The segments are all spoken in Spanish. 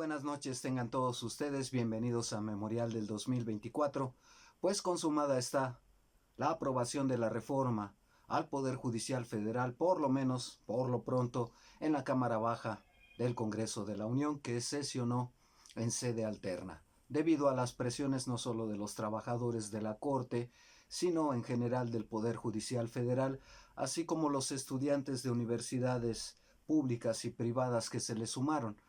buenas noches tengan todos ustedes, bienvenidos a Memorial del 2024, pues consumada está la aprobación de la reforma al Poder Judicial Federal, por lo menos, por lo pronto, en la Cámara Baja del Congreso de la Unión, que sesionó en sede alterna, debido a las presiones no solo de los trabajadores de la Corte, sino en general del Poder Judicial Federal, así como los estudiantes de universidades públicas y privadas que se le sumaron.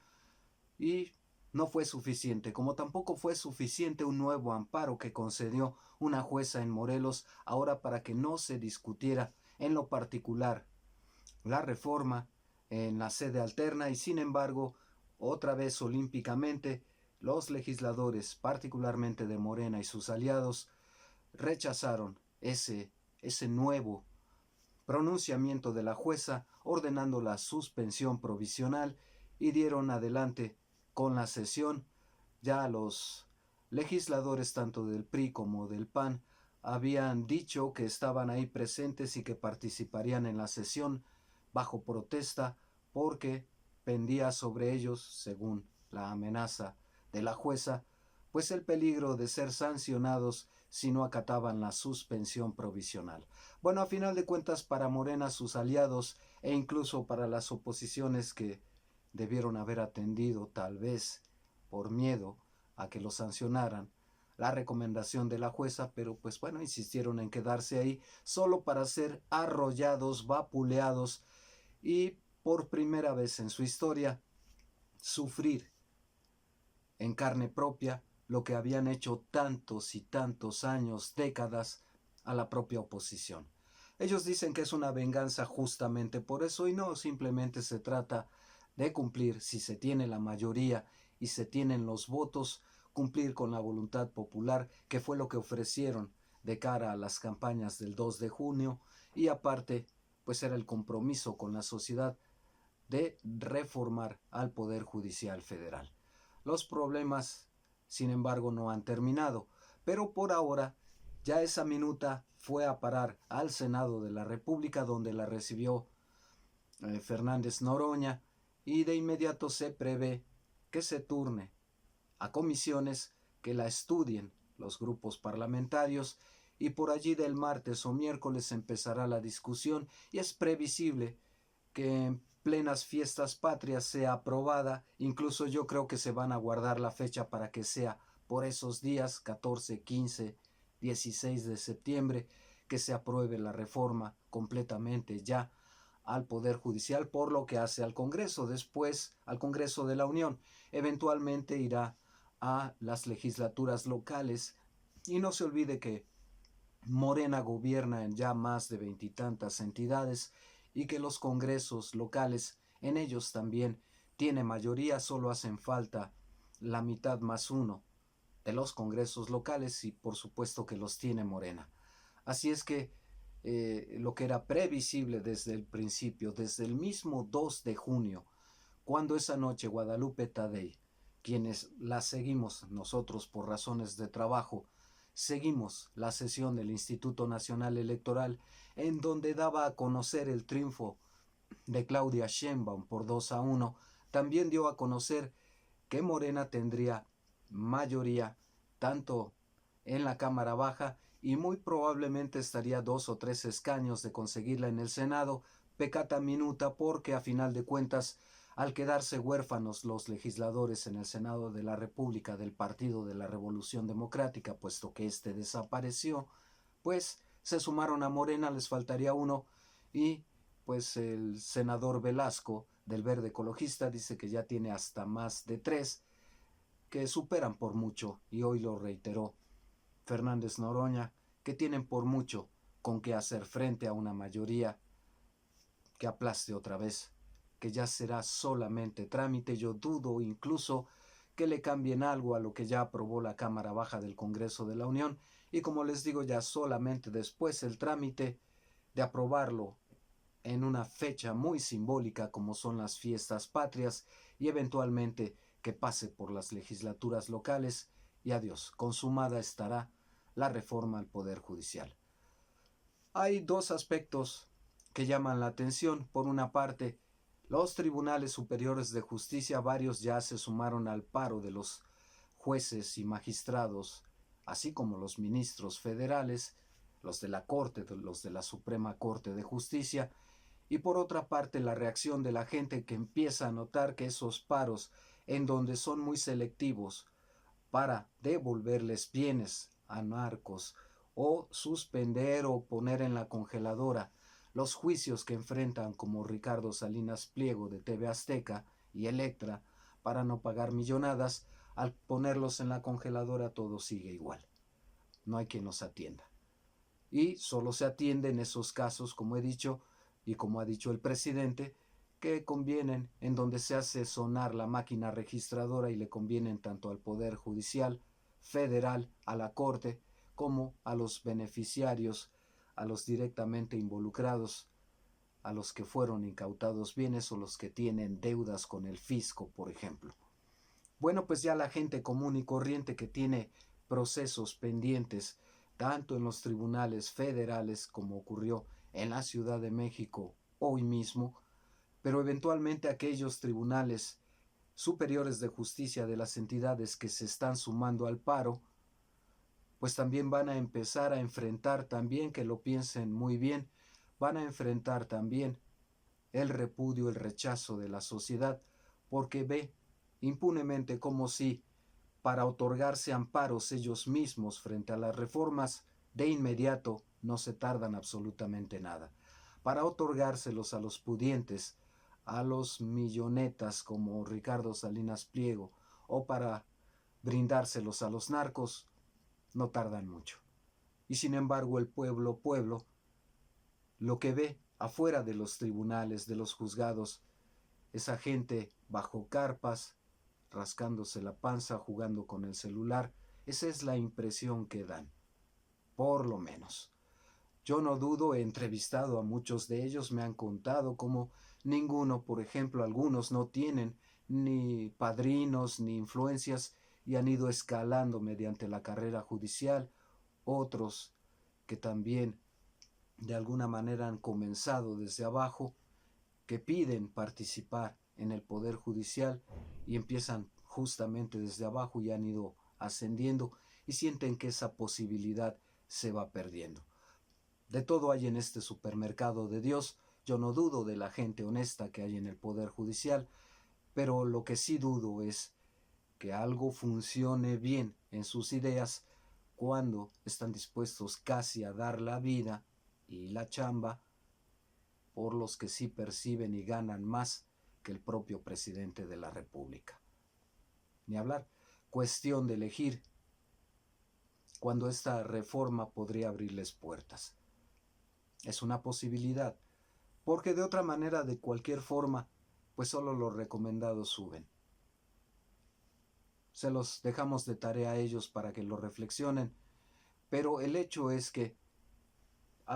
Y no fue suficiente, como tampoco fue suficiente un nuevo amparo que concedió una jueza en Morelos ahora para que no se discutiera en lo particular la reforma en la sede alterna y sin embargo, otra vez olímpicamente, los legisladores, particularmente de Morena y sus aliados, rechazaron ese nuevo pronunciamiento de la jueza ordenando la suspensión provisional y dieron adelante con la sesión. Ya los legisladores tanto del PRI como del PAN habían dicho que estaban ahí presentes y que participarían en la sesión bajo protesta porque pendía sobre ellos, según la amenaza de la jueza, pues el peligro de ser sancionados si no acataban la suspensión provisional. Bueno, a final de cuentas, para Morena, sus aliados e incluso para las oposiciones que debieron haber atendido, tal vez por miedo a que lo sancionaran, la recomendación de la jueza, pero pues bueno, insistieron en quedarse ahí solo para ser arrollados, vapuleados y por primera vez en su historia sufrir en carne propia lo que habían hecho tantos y tantos años, décadas, a la propia oposición. Ellos dicen que es una venganza justamente por eso y no, simplemente se trata de cumplir, si se tiene la mayoría y se tienen los votos, cumplir con la voluntad popular, que fue lo que ofrecieron de cara a las campañas del 2 de junio y aparte, pues era el compromiso con la sociedad de reformar al Poder Judicial Federal. Los problemas, sin embargo, no han terminado, pero por ahora ya esa minuta fue a parar al Senado de la República, donde la recibió Fernández Noroña, y de inmediato se prevé que se turne a comisiones que la estudien los grupos parlamentarios y por allí del martes o miércoles empezará la discusión y es previsible que en plenas fiestas patrias sea aprobada. Incluso yo creo que se van a guardar la fecha para que sea por esos días 14, 15, 16 de septiembre que se apruebe la reforma completamente ya al Poder Judicial, por lo que hace al Congreso, después al Congreso de la Unión, eventualmente irá a las legislaturas locales y no se olvide que Morena gobierna en ya más de veintitantas entidades y que los congresos locales en ellos también tiene mayoría, solo hacen falta la mitad más uno de los congresos locales y por supuesto que los tiene Morena. Así es que lo que era previsible desde el principio, desde el mismo 2 de junio, cuando esa noche Guadalupe Tadei, quienes la seguimos nosotros por razones de trabajo, seguimos la sesión del Instituto Nacional Electoral en donde daba a conocer el triunfo de Claudia Sheinbaum por 2-1, también dio a conocer que Morena tendría mayoría tanto en la Cámara Baja y muy probablemente estaría 2 o 3 escaños de conseguirla en el Senado, peccata minuta porque a final de cuentas al quedarse huérfanos los legisladores en el Senado de la República del Partido de la Revolución Democrática, puesto que éste desapareció, pues se sumaron a Morena, les faltaría uno, y pues el senador Velasco del Verde Ecologista dice que ya tiene hasta más de 3, que superan por mucho, y hoy lo reiteró Fernández Noroña, que tienen por mucho con qué hacer frente a una mayoría que aplaste otra vez, que ya será solamente trámite. Yo dudo incluso que le cambien algo a lo que ya aprobó la Cámara Baja del Congreso de la Unión y como les digo ya solamente después el trámite de aprobarlo en una fecha muy simbólica como son las fiestas patrias y eventualmente que pase por las legislaturas locales y adiós, consumada estará la reforma al Poder Judicial. Hay dos aspectos que llaman la atención. Por una parte, Los tribunales superiores de justicia, varios ya se sumaron al paro de los jueces y magistrados, así como los ministros federales, los de la Corte, los de la Suprema Corte de Justicia, y por otra parte la reacción de la gente que empieza a notar que esos paros, en donde son muy selectivos para devolverles bienes a narcos o suspender o poner en la congeladora los juicios que enfrentan como Ricardo Salinas Pliego de TV Azteca y Electra para no pagar millonadas, al ponerlos en la congeladora todo sigue igual. No hay quien los atienda. Y solo se atiende en esos casos, como he dicho, y como ha dicho el presidente, que convienen, en donde se hace sonar la máquina registradora y le convienen tanto al Poder Judicial Federal, a la Corte, como a los beneficiarios, a los directamente involucrados, a los que fueron incautados bienes o los que tienen deudas con el fisco, por ejemplo. Bueno, pues ya la gente común y corriente que tiene procesos pendientes, tanto en los tribunales federales como ocurrió en la Ciudad de México hoy mismo, pero eventualmente aquellos tribunales superiores de justicia de las entidades que se están sumando al paro, pues también van a empezar a enfrentar también, que lo piensen muy bien, van a enfrentar también el repudio, el rechazo de la sociedad, porque ve impunemente como si, para otorgarse amparos ellos mismos frente a las reformas, de inmediato no se tardan absolutamente nada. Para otorgárselos a los pudientes, a los millonetas como Ricardo Salinas Pliego, o para brindárselos a los narcos, no tardan mucho. Y sin embargo el pueblo, lo que ve afuera de los tribunales, de los juzgados, esa gente bajo carpas, rascándose la panza, jugando con el celular, esa es la impresión que dan, por lo menos. Yo no dudo, he entrevistado a muchos de ellos, me han contado cómo ninguno, por ejemplo, algunos no tienen ni padrinos ni influencias y han ido escalando mediante la carrera judicial, otros que también de alguna manera han comenzado desde abajo, que piden participar en el Poder Judicial y empiezan justamente desde abajo y han ido ascendiendo y sienten que esa posibilidad se va perdiendo. De todo hay en este supermercado de Dios. Yo no dudo de la gente honesta que hay en el Poder Judicial, pero lo que sí dudo es que algo funcione bien en sus ideas cuando están dispuestos casi a dar la vida y la chamba por los que sí perciben y ganan más que el propio presidente de la República. Ni hablar, cuestión de elegir cuando esta reforma podría abrirles puertas. Es una posibilidad, porque de otra manera, de cualquier forma, pues solo los recomendados suben. Se los dejamos de tarea a ellos para que lo reflexionen, pero el hecho es que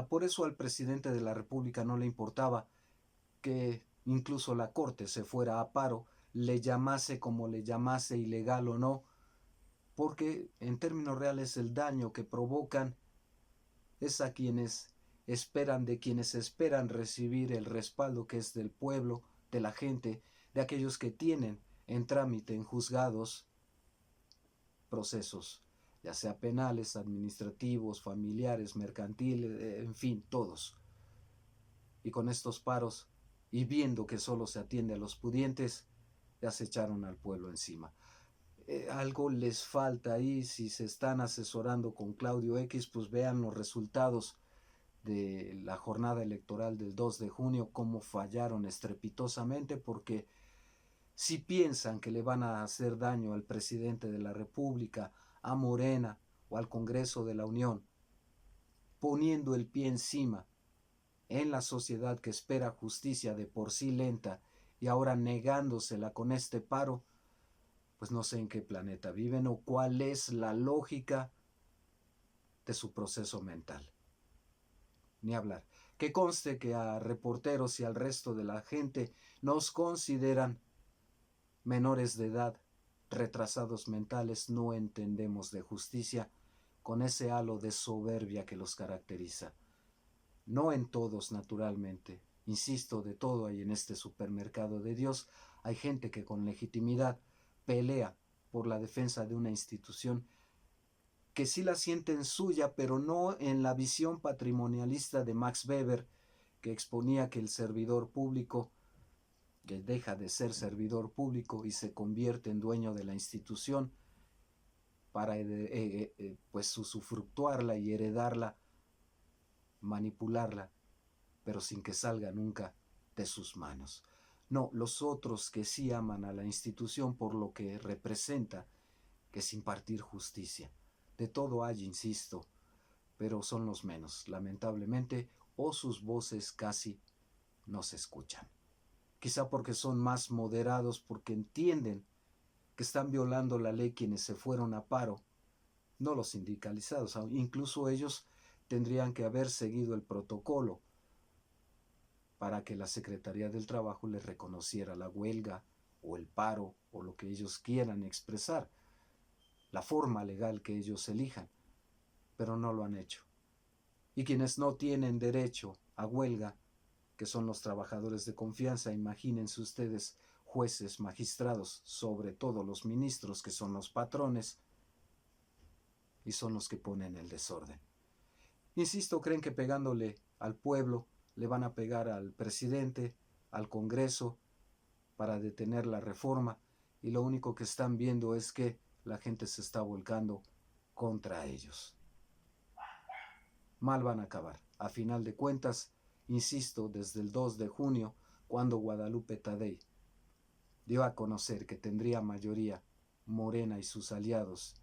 por eso al presidente de la República no le importaba que incluso la Corte se fuera a paro, le llamase como le llamase, ilegal o no, porque en términos reales el daño que provocan es a quienes esperan recibir el respaldo que es del pueblo, de la gente, de aquellos que tienen en trámite en juzgados procesos, ya sea penales, administrativos, familiares, mercantiles, en fin, todos. Y con estos paros, y viendo que solo se atiende a los pudientes, ya se echaron al pueblo encima. Algo les falta ahí. Si se están asesorando con Claudio X, pues vean los resultados de la jornada electoral del 2 de junio, cómo fallaron estrepitosamente, porque si piensan que le van a hacer daño al presidente de la República, a Morena o al Congreso de la Unión, poniendo el pie encima en la sociedad que espera justicia de por sí lenta y ahora negándosela con este paro, pues no sé en qué planeta viven o cuál es la lógica de su proceso mental. Ni hablar. Que conste que a reporteros y al resto de la gente nos consideran menores de edad, retrasados mentales, no entendemos de justicia, con ese halo de soberbia que los caracteriza. No en todos, naturalmente, Insisto, de todo hay en este supermercado de Dios. Hay gente que con legitimidad pelea por la defensa de una institución que sí la sienten suya, pero no en la visión patrimonialista de Max Weber, que exponía que el servidor público, que deja de ser servidor público y se convierte en dueño de la institución para pues usufructuarla y heredarla, manipularla, pero sin que salga nunca de sus manos. No, los otros que sí aman a la institución por lo que representa, que es impartir justicia. De todo hay, insisto, pero son los menos, lamentablemente, o sus voces casi no se escuchan. Quizá porque son más moderados, porque entienden que están violando la ley quienes se fueron a paro, no los sindicalizados, incluso ellos tendrían que haber seguido el protocolo para que la Secretaría del Trabajo les reconociera la huelga o el paro o lo que ellos quieran expresar, la forma legal que ellos elijan, pero no lo han hecho. Y quienes no tienen derecho a huelga, que son los trabajadores de confianza, imagínense ustedes, jueces, magistrados, sobre todo los ministros, que son los patrones, y son los que ponen el desorden. Insisto, creen que pegándole al pueblo le van a pegar al presidente, al Congreso, para detener la reforma, y lo único que están viendo es que la gente se está volcando contra ellos. Mal van a acabar. A final de cuentas, insisto, desde el 2 de junio, cuando Guadalupe Tadei dio a conocer que tendría mayoría Morena y sus aliados,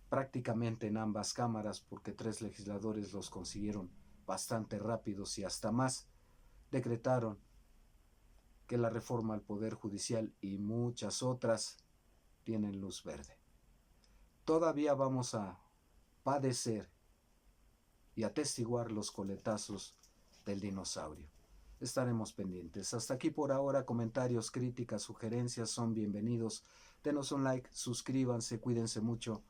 prácticamente en ambas cámaras, porque 3 legisladores los consiguieron bastante rápidos y hasta más, decretaron que la reforma al Poder Judicial y muchas otras tienen luz verde. Todavía vamos a padecer y atestiguar los coletazos del dinosaurio. Estaremos pendientes. Hasta aquí por ahora. Comentarios, críticas, sugerencias son bienvenidos. Denos un like, suscríbanse, cuídense mucho.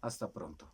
Hasta pronto.